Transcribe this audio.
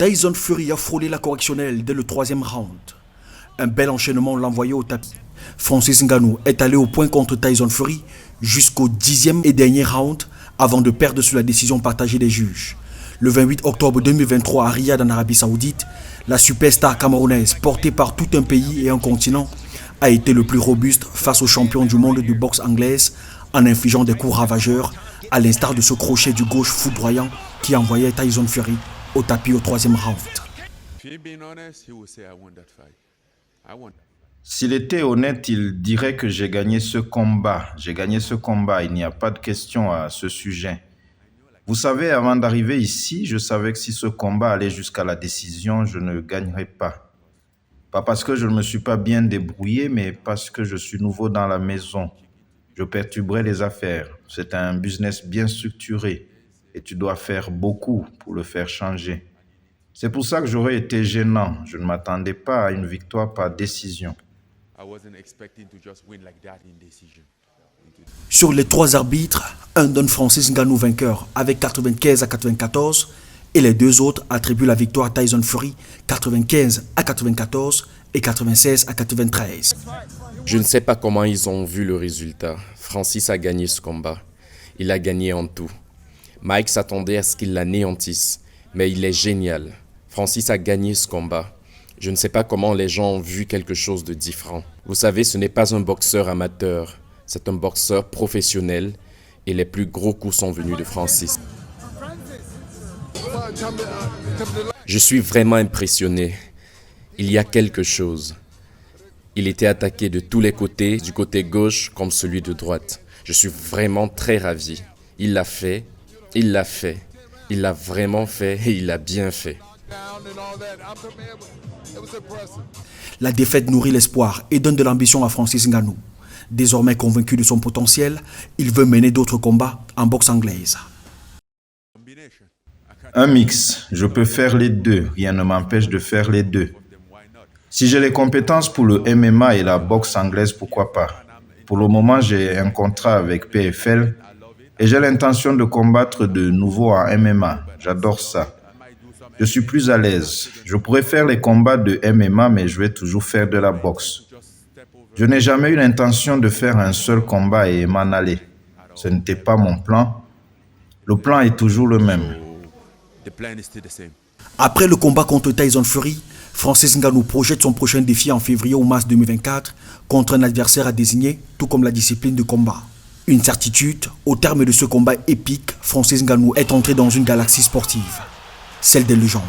Tyson Fury a frôlé la correctionnelle dès le 3e round. Un bel enchaînement l'envoyait au tapis. Francis Ngannou est allé au point contre Tyson Fury jusqu'au 10e et dernier round avant de perdre sur la décision partagée des juges. Le 28 octobre 2023 à Riyad en Arabie Saoudite, la superstar camerounaise portée par tout un pays et un continent a été le plus robuste face au champion du monde de boxe anglaise en infligeant des coups ravageurs à l'instar de ce crochet du gauche foudroyant qui envoyait Tyson Fury au tapis au 3e round. S'il était honnête, il dirait que j'ai gagné ce combat. J'ai gagné ce combat, il n'y a pas de question à ce sujet. Vous savez, avant d'arriver ici, je savais que si ce combat allait jusqu'à la décision, je ne gagnerais pas. Pas parce que je ne me suis pas bien débrouillé, mais parce que je suis nouveau dans la maison. Je perturberais les affaires. C'est un business bien structuré et tu dois faire beaucoup pour le faire changer. C'est pour ça que j'aurais été gênant. Je ne m'attendais pas à une victoire par décision. Sur les 3 arbitres, un donne Francis Ngannou vainqueur avec 95-94 et les 2 autres attribuent la victoire à Tyson Fury 95-94 et 96-93. Je ne sais pas comment ils ont vu le résultat. Francis a gagné ce combat. Il a gagné en tout. Mike s'attendait à ce qu'il l'anéantisse, mais il est génial. Francis a gagné ce combat. Je ne sais pas comment les gens ont vu quelque chose de différent. Vous savez, ce n'est pas un boxeur amateur. C'est un boxeur professionnel et les plus gros coups sont venus de Francis. Je suis vraiment impressionné. Il y a quelque chose. Il était attaqué de tous les côtés, du côté gauche comme celui de droite. Je suis vraiment très ravi. Il l'a fait, il l'a fait. Il l'a vraiment fait et il l'a bien fait. La défaite nourrit l'espoir et donne de l'ambition à Francis Ngannou. Désormais convaincu de son potentiel, il veut mener d'autres combats en boxe anglaise. Un mix, je peux faire les deux, rien ne m'empêche de faire les deux. Si j'ai les compétences pour le MMA et la boxe anglaise, pourquoi pas? Pour le moment, j'ai un contrat avec PFL et j'ai l'intention de combattre de nouveau en MMA. J'adore ça. Je suis plus à l'aise. Je pourrais faire les combats de MMA, mais je vais toujours faire de la boxe. Je n'ai jamais eu l'intention de faire un seul combat et m'en aller. Ce n'était pas mon plan. Le plan est toujours le même. Après le combat contre Tyson Fury, Francis Ngannou projette son prochain défi en février ou mars 2024 contre un adversaire à désigner, tout comme la discipline de combat. Une certitude, au terme de ce combat épique, Francis Ngannou est entré dans une galaxie sportive, celle des légendes.